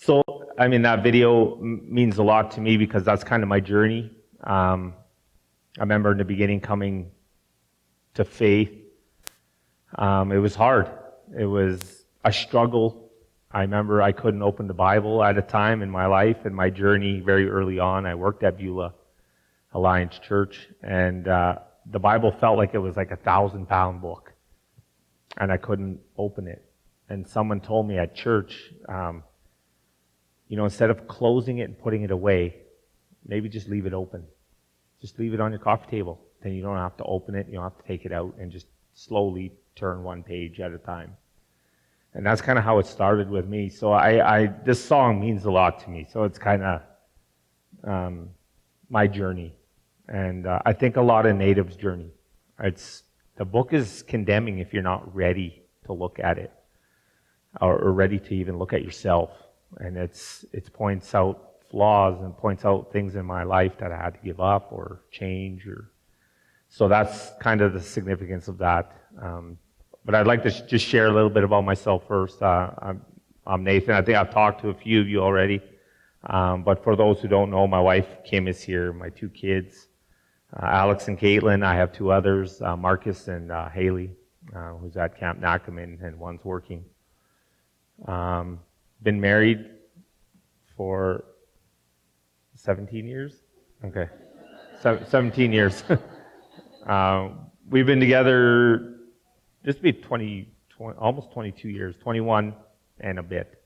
So, I mean, that video means a lot to me because that's kind of my journey. I remember in the beginning coming to faith. It was hard. It was a struggle. I remember I couldn't open the Bible at a time in my life and my journey very early on. I worked at Beulah Alliance Church, and the Bible felt like it was like a 1,000-pound book, and I couldn't open it. And someone told me at church, instead of closing it and putting it away, maybe just leave it open. Just leave it on your coffee table. Then you don't have to open it. You don't have to take it out, and just slowly turn one page at a time. And that's kind of how it started with me. So this song means a lot to me. So it's kind of my journey. And I think a lot of natives' journey. The book is condemning if you're not ready to look at it or ready to even look at yourself. And it points out flaws and points out things in my life that I had to give up or change. So that's kind of the significance of that. But I'd like to just share a little bit about myself first. I'm Nathan. I think I've talked to a few of you already. But for those who don't know, my wife Kim is here, my two kids, Alex and Caitlin. I have two others, Marcus and Haley, who's at Camp Nakaman, and one's working. Been married for 17 years? Okay. 17 years. We've been together just be 20, almost 22 years, 21 and a bit.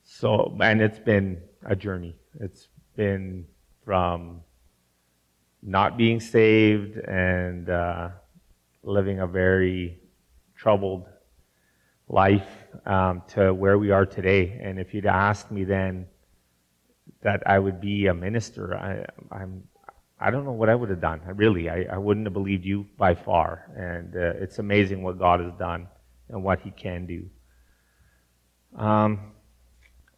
So, and it's been a journey. It's been from not being saved and living a very troubled life to where we are today. And if you'd asked me then that I would be a minister, I don't know what I would have done. I wouldn't have believed you by far. And it's amazing what God has done and what He can do.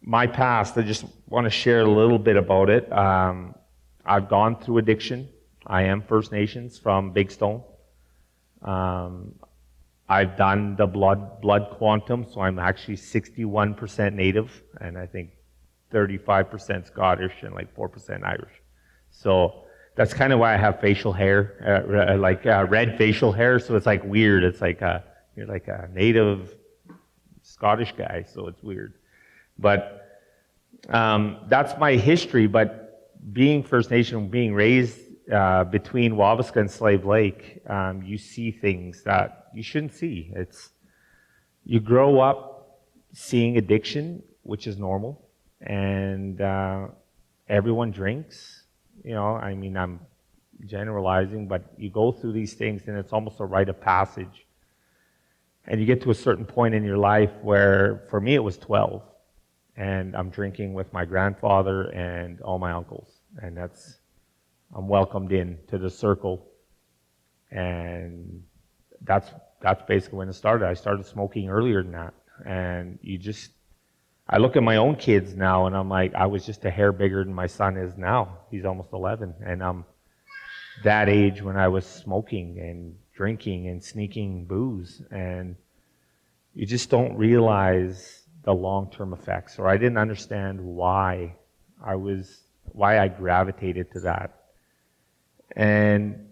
My past, I just want to share a little bit about it. I've gone through addiction. I am First Nations from Big Stone. I've done the blood quantum, so I'm actually 61% Native, and I think 35% Scottish and like 4% Irish. So that's kind of why I have facial hair, red facial hair. So it's like weird. It's like you're like a Native Scottish guy, so it's weird. But that's my history. But being First Nation, being raised between Wabasca and Slave Lake, you see things that you shouldn't see. You grow up seeing addiction, which is normal, and everyone drinks. I'm generalizing, but you go through these things, and it's almost a rite of passage. And you get to a certain point in your life where, for me, it was 12. And I'm drinking with my grandfather and all my uncles. And I'm welcomed in to the circle. And that's basically when it started. I started smoking earlier than that. And I look at my own kids now, and I'm like, I was just a hair bigger than my son is now. He's almost 11. And I'm that age when I was smoking and drinking and sneaking booze. And you just don't realize the long-term effects, or I didn't understand why I gravitated to that. And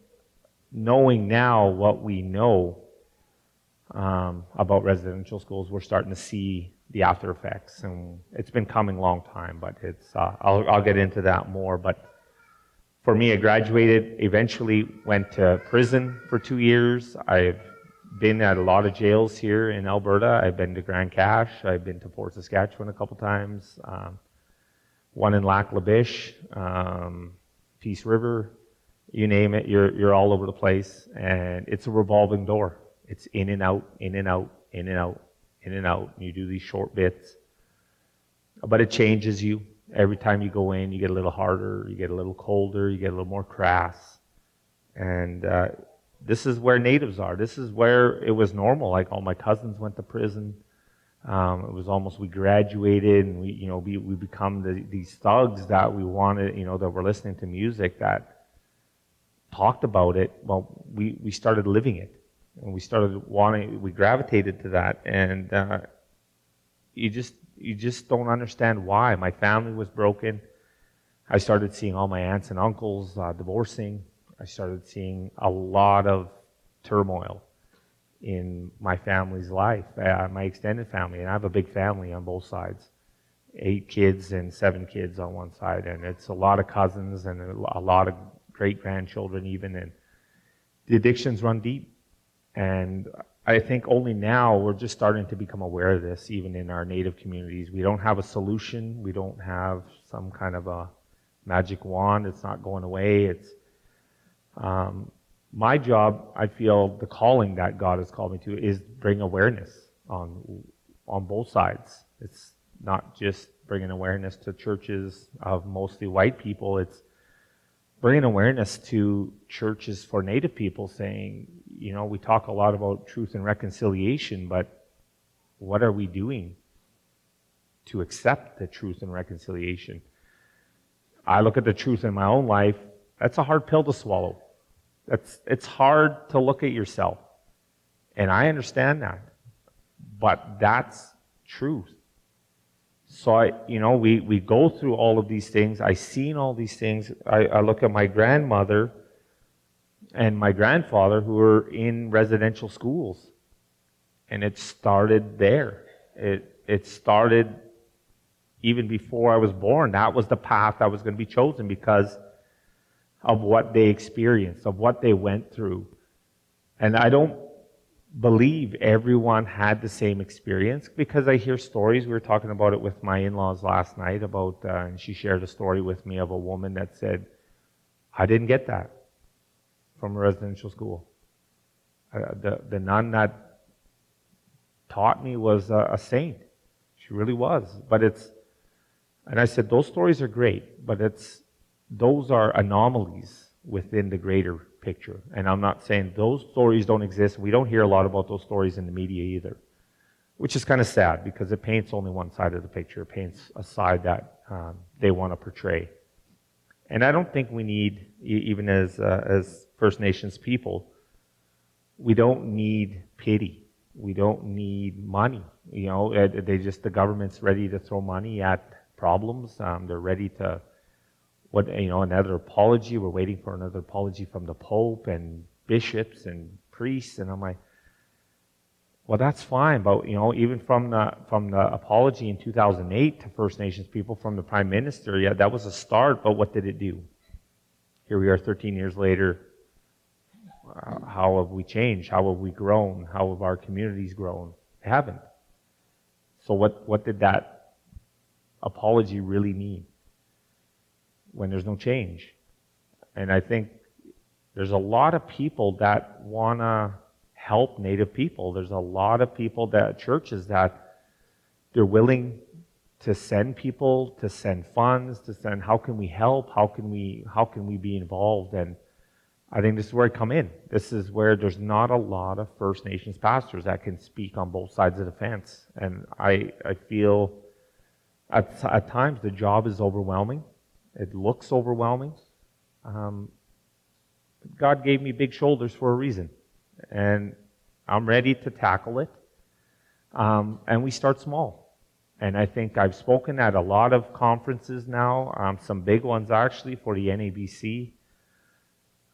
knowing now what we know about residential schools, we're starting to see the after effects, and it's been coming a long time, but I'll get into that more. But for me, I graduated, eventually went to prison for 2 years. I've been at a lot of jails here in Alberta. I've been to Grand Cache. I've been to Fort Saskatchewan a couple times. One in Lac La Biche, Peace River, you name it. You're all over the place, and it's a revolving door. It's in and out, in and out, in and out, in and out. And you do these short bits, but it changes you. Every time you go in, you get a little harder, you get a little colder, you get a little more crass. And this is where natives are. This is where it was normal. Like all my cousins went to prison. It was almost we graduated and we become these thugs that we wanted, that were listening to music that talked about it. Well, we started living it, and we gravitated to that, and you just don't understand why. My family was broken. I started seeing all my aunts and uncles divorcing. I started seeing a lot of turmoil in my family's life, my extended family, and I have a big family on both sides. 8 kids and 7 kids on one side, and it's a lot of cousins and a lot of great-grandchildren even, and the addictions run deep. And I think only now we're just starting to become aware of this, even in our Native communities. We don't have a solution. We don't have some kind of a magic wand. It's not going away. It's my job, I feel the calling that God has called me to is bring awareness on both sides. It's not just bringing awareness to churches of mostly white people. It's bringing awareness to churches for Native people, saying, you know, we talk a lot about truth and reconciliation, but what are we doing to accept the truth and reconciliation? I look at the truth in my own life. That's a hard pill to swallow. It's hard to look at yourself. And I understand that. But that's truth. So, we go through all of these things. I've seen all these things. I look at my grandmother and my grandfather who were in residential schools. And it started there. It started even before I was born. That was the path that was going to be chosen because of what they experienced, of what they went through. And I don't believe everyone had the same experience because I hear stories. We were talking about it with my in-laws last night about, and she shared a story with me of a woman that said, I didn't get that from a residential school. The nun that taught me was a saint. She really was. And I said, those stories are great, but those are anomalies within the greater picture. And I'm not saying those stories don't exist. We don't hear a lot about those stories in the media either, which is kind of sad because it paints only one side of the picture. It paints a side that they want to portray. And I don't think we need, even as First Nations people, we don't need pity. We don't need money. The government's ready to throw money at problems. They're ready to another apology. We're waiting for another apology from the Pope and bishops and priests. And I'm like, well, that's fine. But, even from the apology in 2008 to First Nations people from the Prime Minister, yeah, that was a start. But what did it do? Here we are 13 years later. How have we changed? How have we grown? How have our communities grown? They haven't. So what did that apology really mean when there's no change? And I think there's a lot of people that want to help Native people. There's a lot of people churches that they're willing to send people, to send funds, to send, how can we help? How can we be involved? And I think this is where I come in. This is where there's not a lot of First Nations pastors that can speak on both sides of the fence. And I feel at times the job is overwhelming. It looks overwhelming. God gave me big shoulders for a reason. And I'm ready to tackle it. And we start small. And I think I've spoken at a lot of conferences now, some big ones actually for the NABC.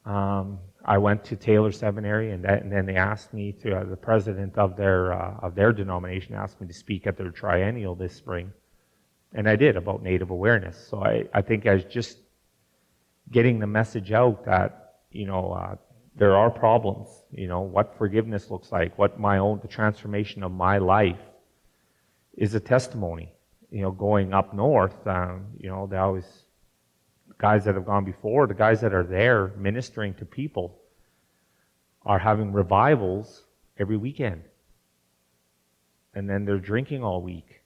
I went to Taylor Seminary, and then they asked me to, the president of their denomination asked me to speak at their triennial this spring. And I did, about Native awareness. So I think I was just getting the message out that, there are problems, what forgiveness looks like, the transformation of my life is a testimony. Going up north, they always, guys that have gone before, the guys that are there ministering to people are having revivals every weekend. And then they're drinking all week.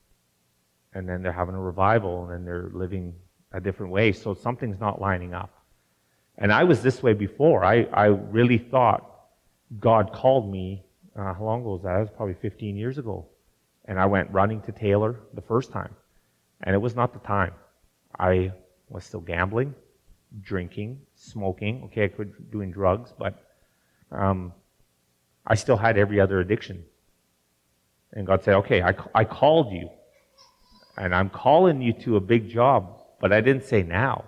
And then they're having a revival, and then they're living a different way. So something's not lining up. And I was this way before. I really thought God called me, how long ago was that? It was probably 15 years ago. And I went running to Taylor the first time. And it was not the time. I was still gambling, drinking, smoking. Okay, I quit doing drugs, but I still had every other addiction. And God said, okay, I called you. And I'm calling you to a big job, but I didn't say now.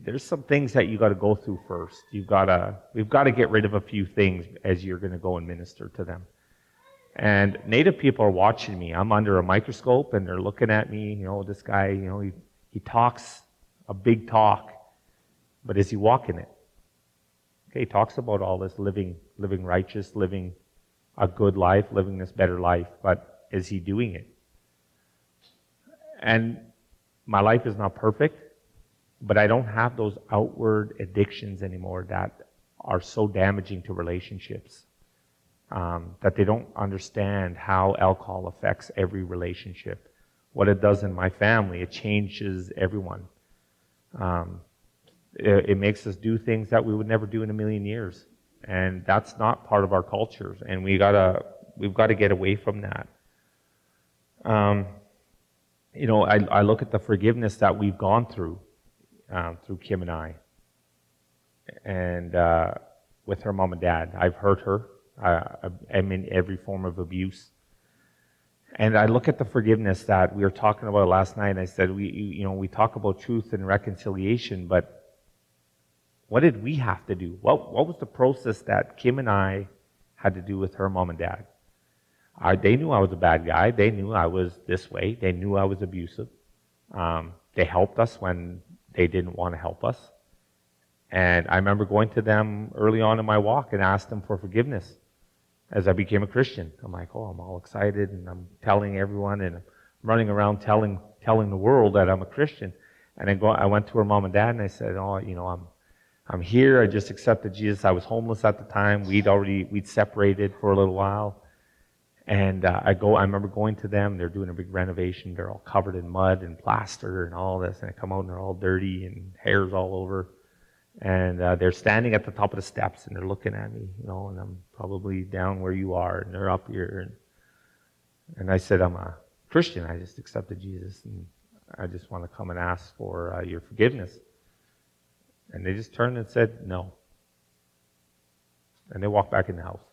There's some things that you got to go through first. We've got to get rid of a few things as you're going to go and minister to them. And Native people are watching me. I'm under a microscope, and they're looking at me. This guy, he talks a big talk, but is he walking it? Okay, he talks about all this living righteous, living a good life, living this better life, but is he doing it? And my life is not perfect, but I don't have those outward addictions anymore that are so damaging to relationships, that they don't understand how alcohol affects every relationship. What it does in my family, it changes everyone. It makes us do things that we would never do in a million years. And that's not part of our cultures. And we've got to get away from that. I look at the forgiveness that we've gone through Kim and I. And with her mom and dad. I've hurt her. I'm in every form of abuse. And I look at the forgiveness that we were talking about last night, and I said, we talk about truth and reconciliation, but what did we have to do? What was the process that Kim and I had to do with her mom and dad? They knew I was a bad guy. They knew I was this way. They knew I was abusive. They helped us when they didn't want to help us. And I remember going to them early on in my walk and asked them for forgiveness as I became a Christian. I'm like, I'm all excited, and I'm telling everyone, and I'm running around telling the world that I'm a Christian. And I went to her mom and dad, and I said, I'm here. I just accepted Jesus. I was homeless at the time. We'd separated for a little while. And I remember going to them. They're doing a big renovation. They're all covered in mud and plaster and all this. And I come out and they're all dirty and hair's all over. And they're standing at the top of the steps and they're looking at me, and I'm probably down where you are, and they're up here. And I said, I'm a Christian. I just accepted Jesus, and I just want to come and ask for your forgiveness. And they just turned and said, no. And they walked back in the house.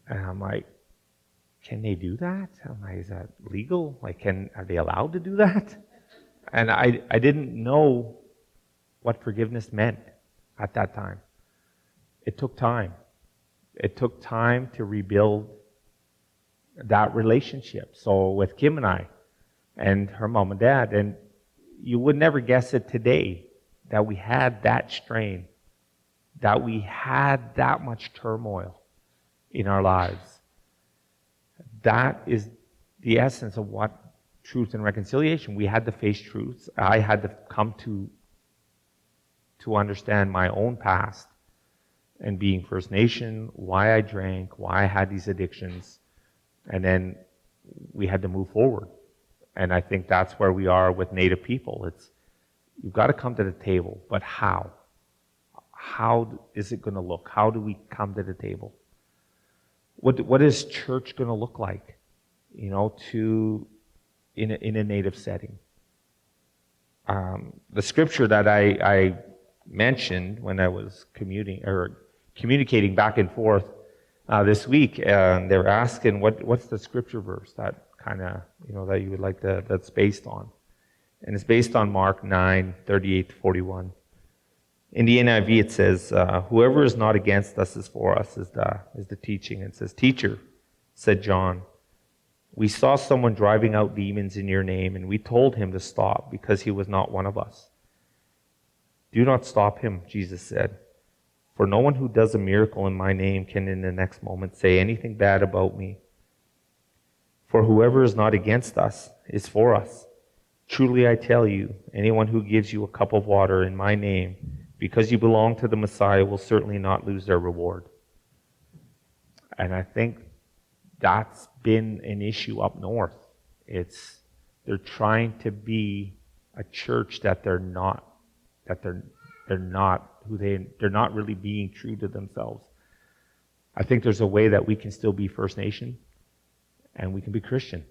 And I'm like, can they do that? I'm like, is that legal? Are they allowed to do that? And I didn't know what forgiveness meant at that time. It took time. It took time to rebuild that relationship. So with Kim and I and her mom and dad, and you would never guess it today that we had that strain, that we had that much turmoil in our lives. That is the essence of what truth and reconciliation. We had to face truths. I had to come to understand my own past and being First Nation, why I drank, why I had these addictions, and then we had to move forward. And I think that's where we are with Native people. You've got to come to the table, but how? How is it going to look? How do we come to the table? What is church going to look like? In a Native setting. The scripture that I mentioned when I was communicating back and forth this week, and they were asking what's the scripture verse that kind of that you would like that's based on, and it's based on Mark 9:38-41. In the NIV it says, "Whoever is not against us is for us," is the teaching. It says, "Teacher," said John, "we saw someone driving out demons in your name, and we told him to stop because he was not one of us." "Do not stop him," Jesus said, "for no one who does a miracle in my name can in the next moment say anything bad about me. For whoever is not against us is for us. Truly I tell you, anyone who gives you a cup of water in my name, because you belong to the Messiah, will certainly not lose their reward." And I think that's been an issue up north. They're trying to be a church that they're not really being true to themselves. I think there's a way that we can still be First Nation and we can be Christian.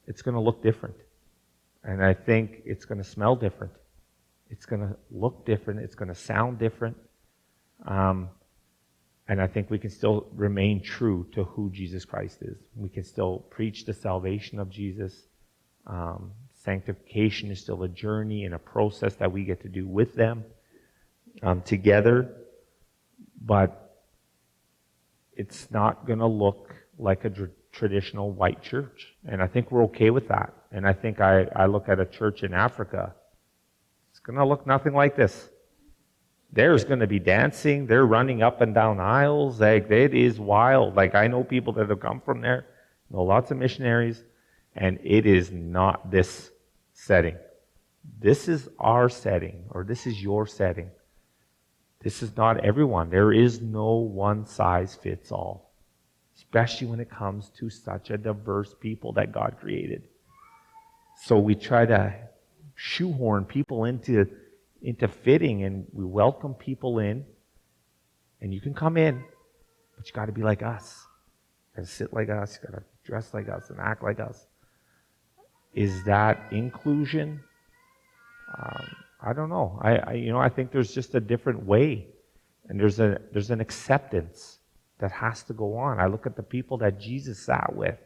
It's going to look different. And I think it's going to smell different. It's going to look different. It's going to sound different. And And I think we can still remain true to who Jesus Christ is. We can still preach the salvation of Jesus. Sanctification is still a journey and a process that we get to do with them together. But it's not going to look like a traditional white church. And I think we're okay with that. And I think I look at a church in Africa, it's going to look nothing like this. There's going to be dancing. They're running up and down aisles. Like, it is wild. Like, I know people that have come from there, know lots of missionaries, and it is not this setting. This is our setting, or this is your setting. This is not everyone. There is no one size fits all, especially when it comes to such a diverse people that God created. So we try to shoehorn people into fitting, and we welcome people in, and you can come in, but you got to be like us. You got to sit like us. You got to dress like us and act like us. Is that inclusion? I don't know. I think there's just a different way, and there's an acceptance that has to go on. I look at the people that Jesus sat with,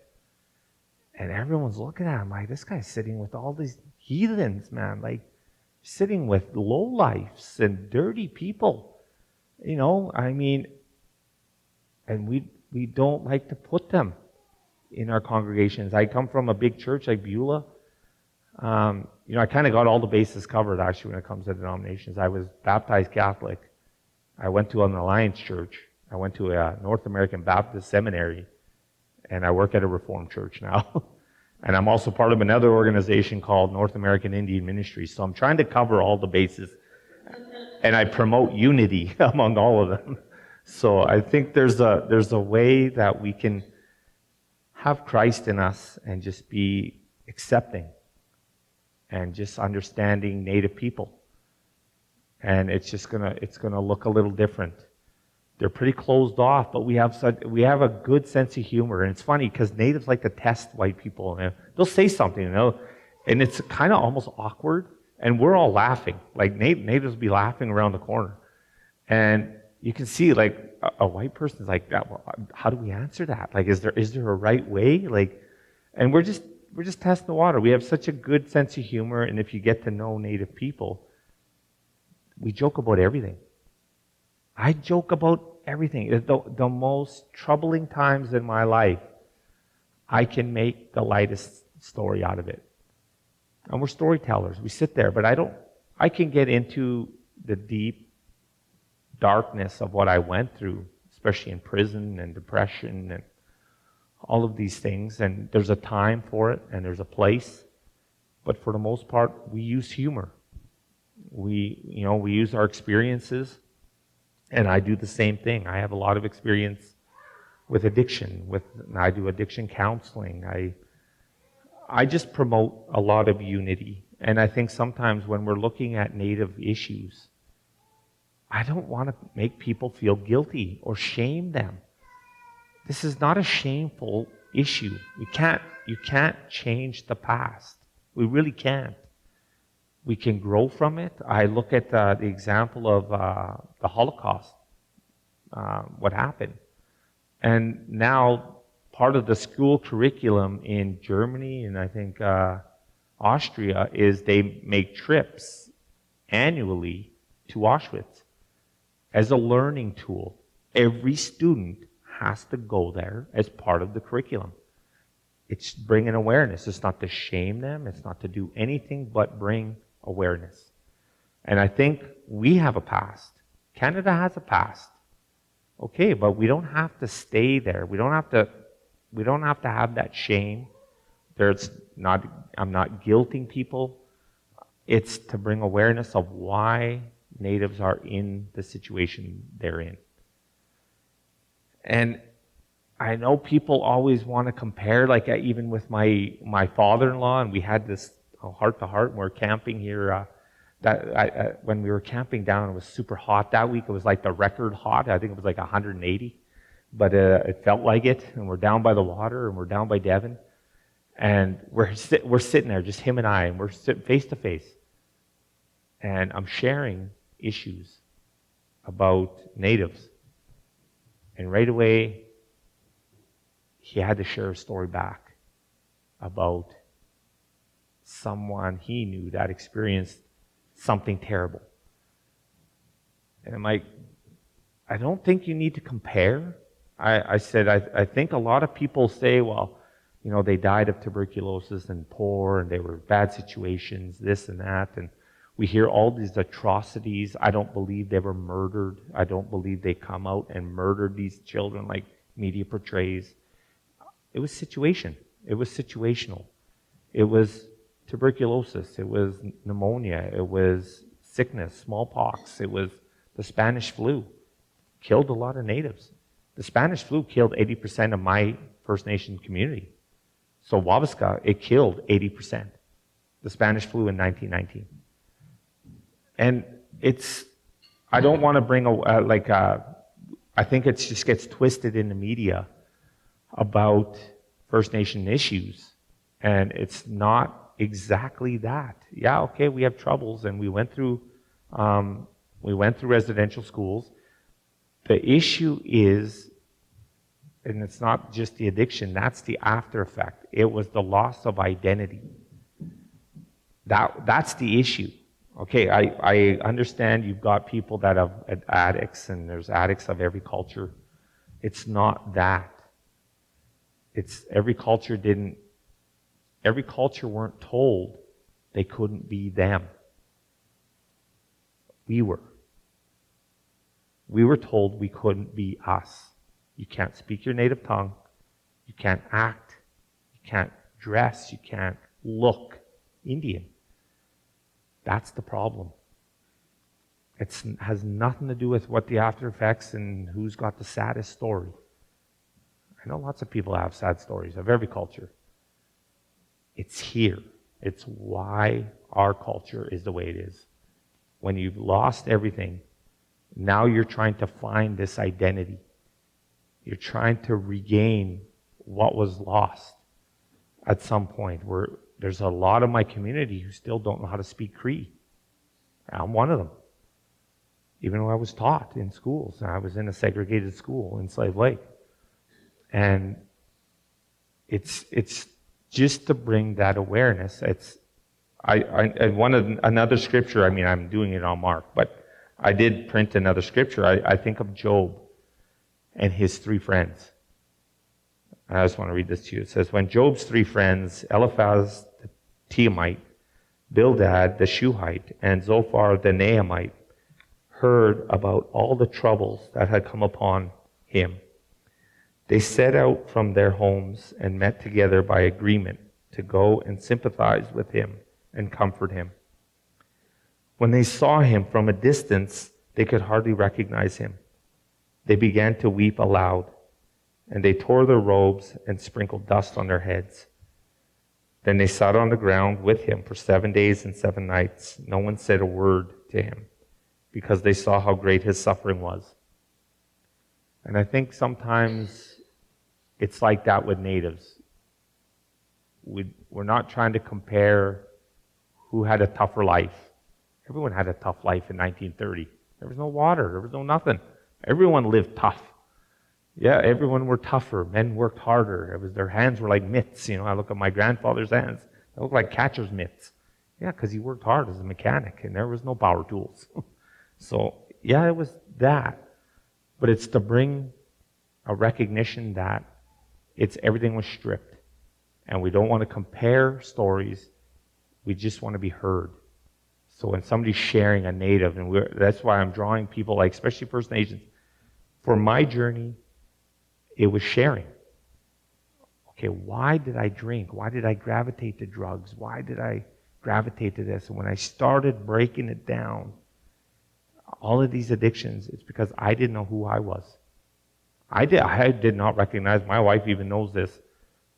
and everyone's looking at him like, this guy's sitting with all these heathens, man. Like, sitting with lowlifes and dirty people, and we don't like to put them in our congregations. I come from a big church like Beulah. I kind of got all the bases covered, actually, when it comes to denominations. I was baptized Catholic. I went to an Alliance church. I went to a North American Baptist seminary, and I work at a Reformed church now. And I'm also part of another organization called North American Indian Ministry. So I'm trying to cover all the bases. And I promote unity among all of them. So I think there's a way that we can have Christ in us and just be accepting and just understanding Native people. And it's gonna look a little different. They're pretty closed off, but we have a good sense of humor. And it's funny because Natives like to test white people. And they'll say something, and it's kind of almost awkward. And we're all laughing. Like, Natives will be laughing around the corner. And you can see, like, a white person's like, well, how do we answer that? Like, is there a right way? Like, and we're just testing the water. We have such a good sense of humor. And if you get to know Native people, we joke about everything. I joke about everything. The most troubling times in my life, I can make the lightest story out of it. And we're storytellers. We sit there, but I can get into the deep darkness of what I went through, especially in prison and depression and all of these things. And there's a time for it and there's a place. But for the most part, we use humor. We use our experiences. And I do the same thing. I have a lot of experience with addiction. I do addiction counseling. I just promote a lot of unity. And I think sometimes when we're looking at Native issues, I don't want to make people feel guilty or shame them. This is not a shameful issue. You can't change the past. We really can't. We can grow from it. I look at the example of the Holocaust, what happened. And now part of the school curriculum in Germany and I think Austria is they make trips annually to Auschwitz as a learning tool. Every student has to go there as part of the curriculum. It's bringing awareness. It's not to shame them. It's not to do anything but bring awareness. And I think we have a past. Canada has a past. Okay, but we don't have to stay there. We don't have to have that shame. I'm not guilting people. It's to bring awareness of why Natives are in the situation they're in. And I know people always want to compare, like even with my father-in-law, and we had this heart-to-heart, and we're camping here. When we were camping down, it was super hot that week. It was like the record hot. I think it was like 180, but it felt like it. And we're down by the water, and we're down by Devon, and we're sitting there, just him and I, and we're sitting face to face. And I'm sharing issues about Natives, And right away, he had to share a story back about someone he knew that experienced something terrible. And I'm like, I don't think you need to compare. I said, I think a lot of people say, well, you know, they died of tuberculosis and poor and they were bad situations, this and that. And we hear all these atrocities. I don't believe they were murdered. I don't believe they come out and murdered these children like media portrays. It was situation. It was situational. It was tuberculosis. It was pneumonia. It was sickness, smallpox. It was the Spanish flu. Killed a lot of natives. The Spanish flu killed 80% of my First Nation community. So Wabasca, it killed 80%. The Spanish flu in 1919. And I don't want to bring I think it just gets twisted in the media about First Nation issues, and it's not exactly that. Yeah, okay, we have troubles, and we went through residential schools. The issue is, and it's not just the addiction, that's the after effect. It was the loss of identity. That's the issue. Okay, I understand you've got people that have addicts, and there's addicts of every culture. It's not that. It's every culture weren't told they couldn't be them. We were. We were told we couldn't be us. You can't speak your native tongue. You can't act. You can't dress. You can't look Indian. That's the problem. It has nothing to do with what the after effects and who's got the saddest story. I know lots of people have sad stories of every culture. It's here. It's why our culture is the way it is. When you've lost everything, now you're trying to find this identity. You're trying to regain what was lost at some point. There's a lot of my community who still don't know how to speak Cree. I'm one of them. Even though I was taught in schools. I was in a segregated school in Slave Lake. And it's just to bring that awareness. Another scripture, I'm doing it on Mark, but I did print another scripture. I think of Job and his 3 friends. I just want to read this to you. It says, when Job's 3 friends, Eliphaz the Temanite, Bildad the Shuhite, and Zophar the Naamite, heard about all the troubles that had come upon him, they set out from their homes and met together by agreement to go and sympathize with him and comfort him. When they saw him from a distance, they could hardly recognize him. They began to weep aloud, and they tore their robes and sprinkled dust on their heads. Then they sat on the ground with him for 7 days and 7 nights. No one said a word to him, because they saw how great his suffering was. And I think sometimes it's like that with natives. We're not trying to compare who had a tougher life. Everyone had a tough life in 1930. There was no water. There was no nothing. Everyone lived tough. Yeah, everyone were tougher. Men worked harder. Their hands were like mitts. I look at my grandfather's hands. They look like catcher's mitts. Yeah, because he worked hard as a mechanic, and there was no power tools. So, yeah, it was that. But it's to bring a recognition that everything was stripped. And we don't want to compare stories. We just want to be heard. So when somebody's sharing a native, and that's why I'm drawing people like, especially First Nations, for my journey, it was sharing. Okay, why did I drink? Why did I gravitate to drugs? Why did I gravitate to this? And when I started breaking it down, all of these addictions, it's because I didn't know who I was. I did not recognize, my wife even knows this,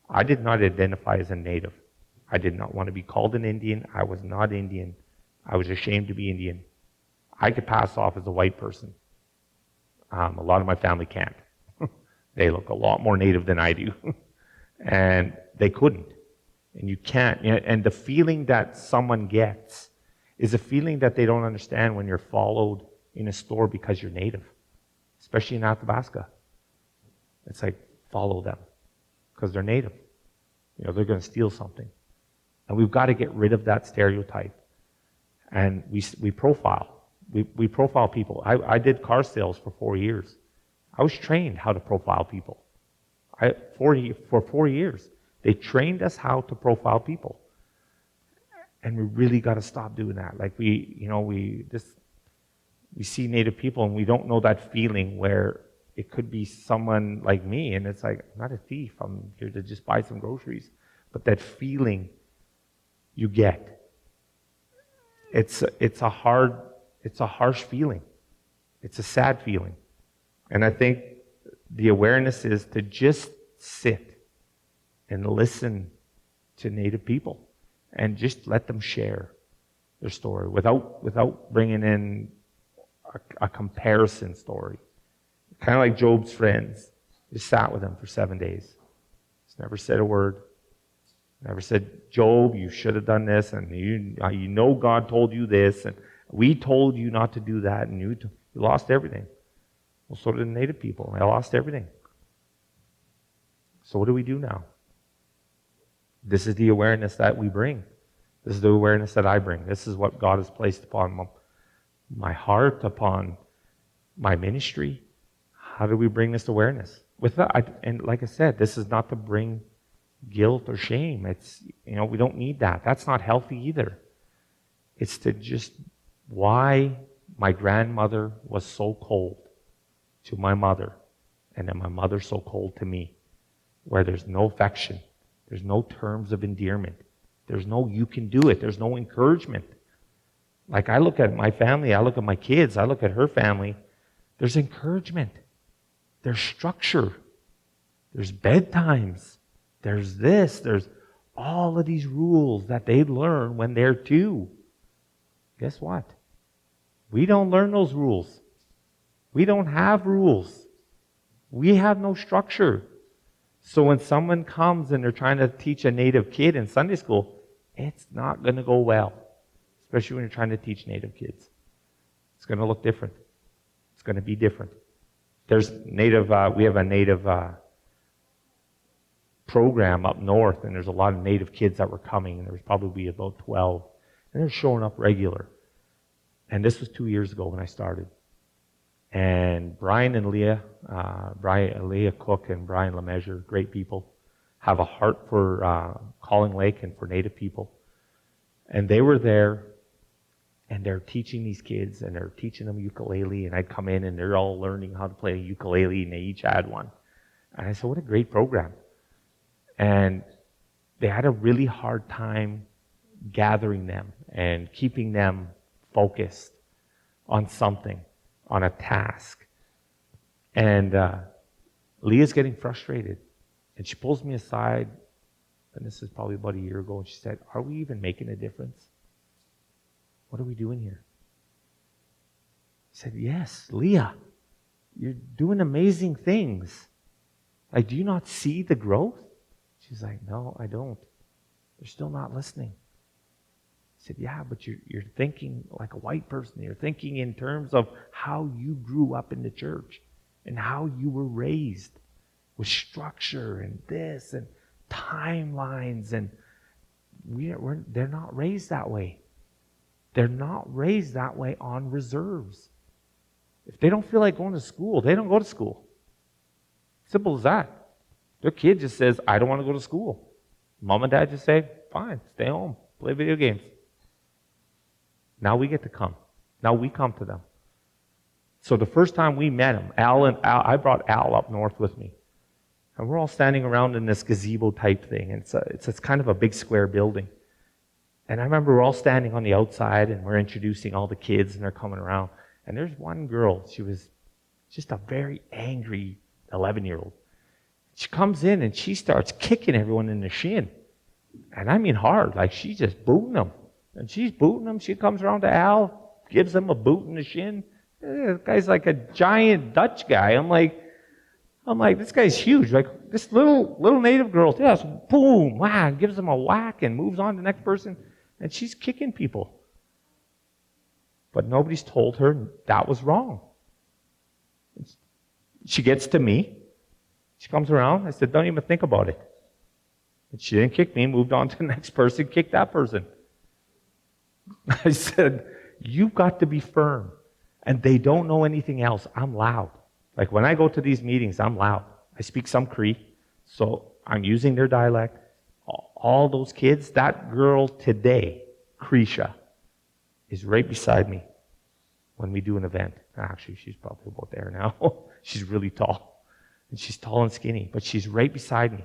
I did not identify as a native. I did not want to be called an Indian. I was not Indian. I was ashamed to be Indian. I could pass off as a white person. A lot of my family can't. They look a lot more native than I do. And they couldn't. And you can't. And the feeling that someone gets is a feeling that they don't understand when you're followed in a store because you're native, especially in Athabasca. It's like, follow them, because they're native. They're going to steal something. And we've got to get rid of that stereotype. And we profile. We profile people. I did car sales for 4 years. I was trained how to profile people. For 4 years. They trained us how to profile people. And we really got to stop doing that. Like we see Native people and we don't know that feeling where it could be someone like me, and it's like, I'm not a thief, I'm here to just buy some groceries. But that feeling you get, it's a harsh feeling. It's a sad feeling. And I think the awareness is to just sit and listen to Native people and just let them share their story without bringing in a comparison story. Kind of like Job's friends. Just sat with him for 7 days. Just never said a word. Never said, Job, you should have done this, and you know God told you this, and we told you not to do that, and you lost everything. Well, so did the Native people. I lost everything. So what do we do now? This is the awareness that we bring. This is the awareness that I bring. This is what God has placed upon my heart, upon my ministry. How do we bring this awareness? And like I said, this is not to bring guilt or shame. It's, we don't need that. That's not healthy either. It's to just why my grandmother was so cold to my mother, and then my mother so cold to me, where there's no affection, there's no terms of endearment, there's no you can do it, there's no encouragement. Like I look at my family, I look at my kids, I look at her family, there's encouragement, there's structure, there's bedtimes, there's this, there's all of these rules that they learn when they're 2. Guess what? We don't learn those rules. We don't have rules. We have no structure. So when someone comes and they're trying to teach a Native kid in Sunday school, it's not going to go well, especially when you're trying to teach Native kids. It's going to look different. It's going to be different. There's Native, we have a Native program up north, and there's a lot of Native kids that were coming, and there was probably about 12, and they're showing up regular. And this was 2 years ago when I started. And Brian and Leah, Leah Cook and Brian LeMessurier, great people, have a heart for Calling Lake and for Native people. And they were there, and they're teaching these kids, and they're teaching them ukulele, and I'd come in, and they're all learning how to play a ukulele, and they each had one. And I said, what a great program. And they had a really hard time gathering them and keeping them focused on something, on a task. And Leah's getting frustrated. And she pulls me aside, and this is probably about a year ago, and she said, are we even making a difference? What are we doing here? I said, yes, Leah, you're doing amazing things. Like, do you not see the growth? She's like, no, I don't. They're still not listening. I said, yeah, but you're thinking like a white person. You're thinking in terms of how you grew up in the church and how you were raised with structure and this and timelines. And they're not raised that way. They're not raised that way on reserves. If they don't feel like going to school, they don't go to school. Simple as that. Their kid just says, I don't want to go to school. Mom and dad just say, fine, stay home, play video games. Now we get to come. Now we come to them. So the first time we met him, I brought Al up north with me. And we're all standing around in this gazebo type thing. And it's kind of a big square building. And I remember we're all standing on the outside and we're introducing all the kids and they're coming around. And there's one girl, she was just a very angry 11-year-old. She comes in and she starts kicking everyone in the shin. And I mean hard, like she's just booting them. And she's booting them. She comes around to Al, gives him a boot in the shin. This guy's like a giant Dutch guy. I'm like, this guy's huge. Like this little Native girl, just boom, wow, gives him a whack and moves on to the next person. And she's kicking people. But nobody's told her that was wrong. She gets to me. She comes around. I said, don't even think about it. And she didn't kick me, moved on to the next person, kicked that person. I said, you've got to be firm. And they don't know anything else. I'm loud. Like when I go to these meetings, I'm loud. I speak some Cree, so I'm using their dialect. All those kids, that girl today, Krisha, is right beside me when we do an event. Actually, she's probably about there now. She's really tall. And she's tall and skinny, but she's right beside me.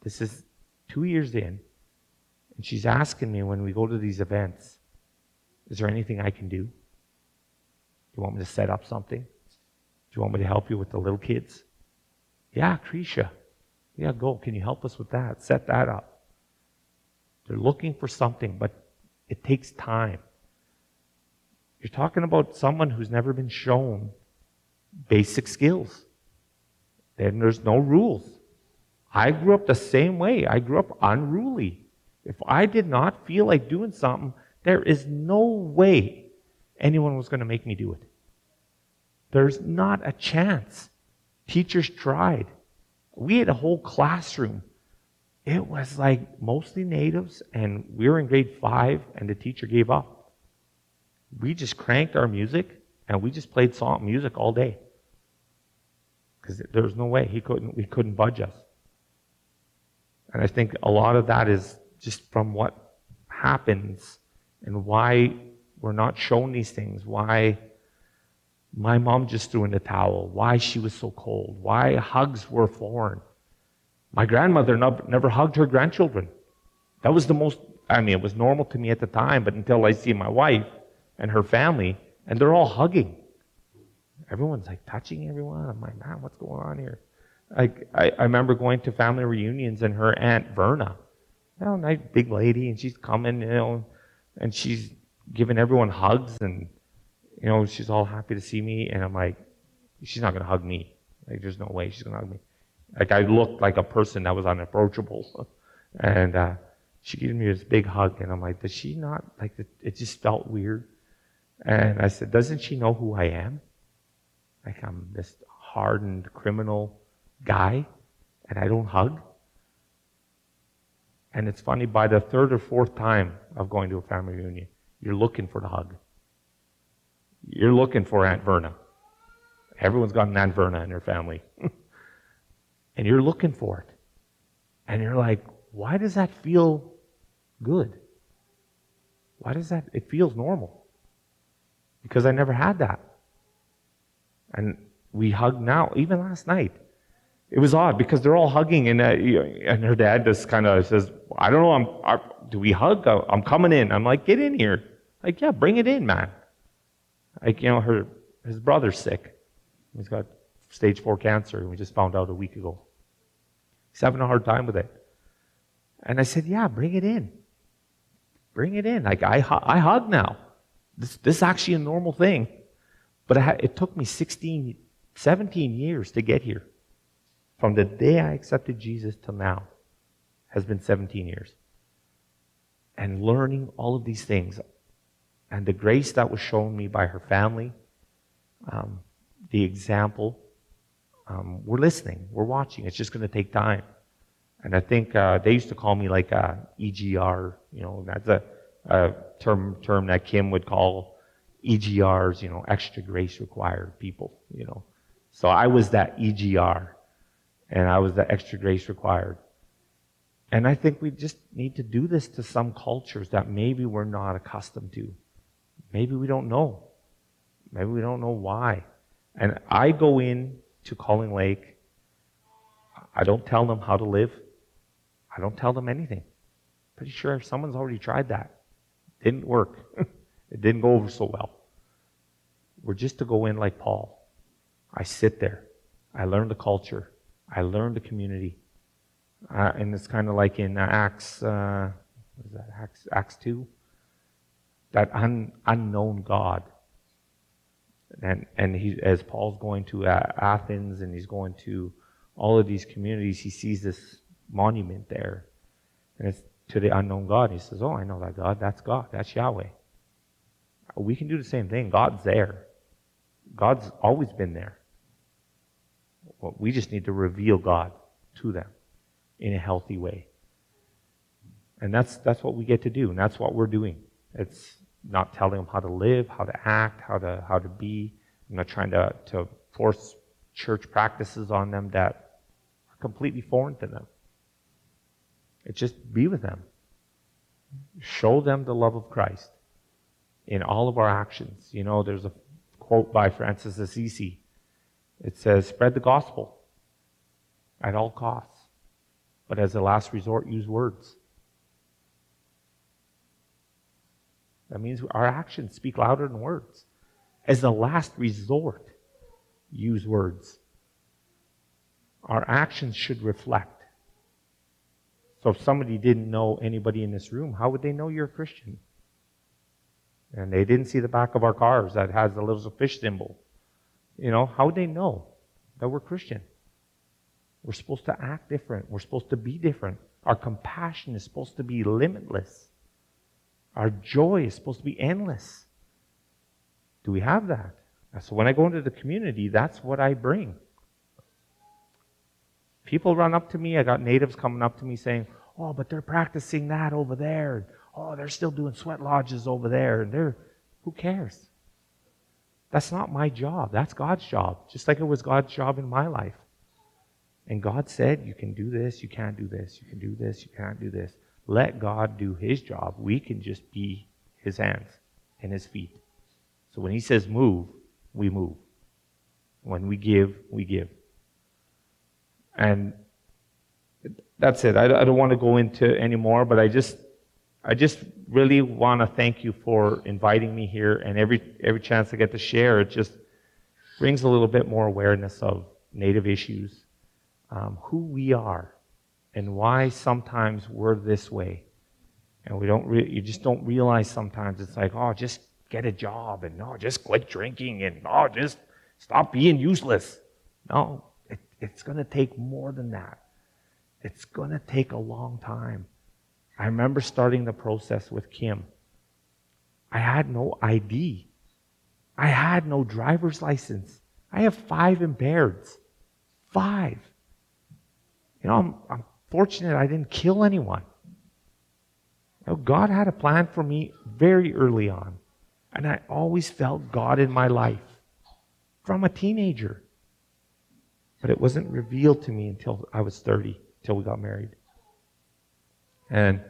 This is 2 years in, and she's asking me when we go to these events, is there anything I can do? Do you want me to set up something? Do you want me to help you with the little kids? Yeah, Krisha. Yeah, go. Can you help us with that? Set that up. They're looking for something, but it takes time. You're talking about someone who's never been shown basic skills. Then there's no rules. I grew up the same way. I grew up unruly. If I did not feel like doing something, there is no way anyone was going to make me do it. There's not a chance. Teachers tried. We had a whole classroom. It was like mostly natives, and we were in grade 5, and the teacher gave up. We just cranked our music, and we just played music all day. Because there was no way we couldn't budge us. And I think a lot of that is just from what happens and why we're not shown these things, why my mom just threw in the towel, why she was so cold, why hugs were foreign. My grandmother never hugged her grandchildren. That was it was normal to me at the time, but until I see my wife and her family, and they're all hugging. Everyone's like touching everyone. I'm like, man, what's going on here? I remember going to family reunions, and her Aunt Verna, nice big lady, and she's coming, and she's giving everyone hugs, and she's all happy to see me, and I'm like, she's not going to hug me. Like, there's no way she's going to hug me. Like, I looked like a person that was unapproachable, and she gave me this big hug, and I'm like, does she not, like, it just felt weird, and I said, doesn't she know who I am? Like, I'm this hardened criminal guy, and I don't hug. And it's funny, by the 3rd or 4th time of going to a family reunion, you're looking for the hug. You're looking for Aunt Verna. Everyone's got an Aunt Verna in their family. And you're looking for it. And you're like, why does that feel good? Why does that, it feels normal. Because I never had that. And we hug now, even last night. It was odd because they're all hugging, and her dad just kind of says, I don't know, do we hug? I'm coming in. I'm like, get in here. Like, yeah, bring it in, man. Like, his brother's sick. He's got stage 4 cancer, and we just found out a week ago. He's having a hard time with it. And I said, yeah, bring it in. Bring it in. Like, I hug now. This is actually a normal thing. But it took me 17 years to get here. From the day I accepted Jesus till now has been 17 years. And learning all of these things. And the grace that was shown me by her family, the example, we're listening, we're watching. It's just going to take time. And I think they used to call me like EGR. That's a term that Kim would call EGRs, extra grace required people. So I was that EGR. And I was the extra grace required. And I think we just need to do this to some cultures that maybe we're not accustomed to. Maybe we don't know. Maybe we don't know why. And I go in to Calling Lake. I don't tell them how to live. I don't tell them anything. Pretty sure someone's already tried that. Didn't work. It didn't go over so well. We're just to go in like Paul. I sit there. I learn the culture. I learned the community. And it's kind of like in Acts 2? That unknown God. And he, as Paul's going to Athens and he's going to all of these communities, he sees this monument there. And it's to the unknown God. He says, oh, I know that God. That's God. That's Yahweh. We can do the same thing. God's there. God's always been there. But we just need to reveal God to them in a healthy way. And that's what we get to do, and that's what we're doing. It's not telling them how to live, how to act, how to be. I'm not trying to force church practices on them that are completely foreign to them. It's just be with them. Show them the love of Christ in all of our actions. You know, there's a quote by Francis Assisi. It says, spread the gospel at all costs, but as a last resort, use words. That means our actions speak louder than words. As a last resort, use words. Our actions should reflect. So if somebody didn't know anybody in this room, how would they know you're a Christian? And they didn't see the back of our cars that has the little fish symbol. You know, how would they know that we're Christian? We're supposed to act different. We're supposed to be different. Our compassion is supposed to be limitless. Our joy is supposed to be endless. Do we have that? So when I go into the community, that's what I bring. People run up to me. I got natives coming up to me saying, oh, but they're practicing that over there. Oh, they're still doing sweat lodges over there. And who cares? That's not my job. That's God's job. Just like it was God's job in my life. And God said, you can do this, you can't do this, you can do this, you can't do this. Let God do His job. We can just be His hands and His feet. So when He says move, we move. When we give, we give. And that's it. I don't want to go into any more, but I just really want to thank you for inviting me here. And every chance I get to share, it just brings a little bit more awareness of Native issues, who we are, and why sometimes we're this way. And you just don't realize sometimes it's like, oh, just get a job, and no, just quit drinking, and oh, just stop being useless. No, it's going to take more than that. It's going to take a long time. I remember starting the process with Kim. I had no ID. I had no driver's license. I have 5 impaireds. 5. You know, I'm fortunate I didn't kill anyone. You know, God had a plan for me very early on. And I always felt God in my life from a teenager. But it wasn't revealed to me until I was 30, until we got married. And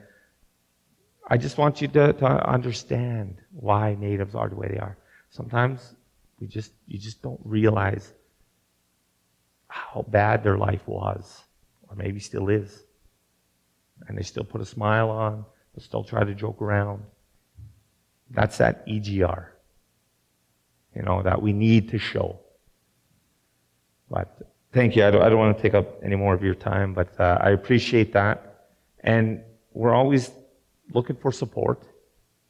I just want you to understand why natives are the way they are. Sometimes you just don't realize how bad their life was, or maybe still is. And they still put a smile on, they still try to joke around. That's that EGR, you know, that we need to show. But thank you. I don't want to take up any more of your time, but I appreciate that. And we're always looking for support.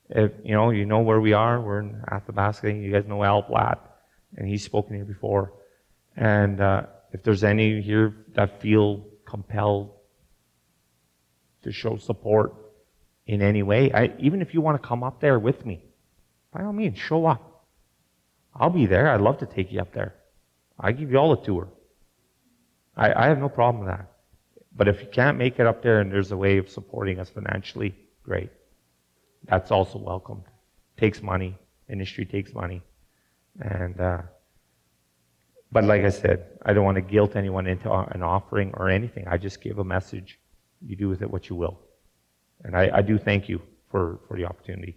If you know where we are. We're in Athabasca. You guys know Al Platt, and he's spoken here before. And if there's any here that feel compelled to show support in any way, even if you want to come up there with me, by all means, show up. I'll be there. I'd love to take you up there. I give you all a tour. I have no problem with that. But if you can't make it up there and there's a way of supporting us financially, great. That's also welcomed. Takes money. Industry takes money. And but like I said, I don't want to guilt anyone into an offering or anything. I just give a message. You do with it what you will. And I do thank you for the opportunity.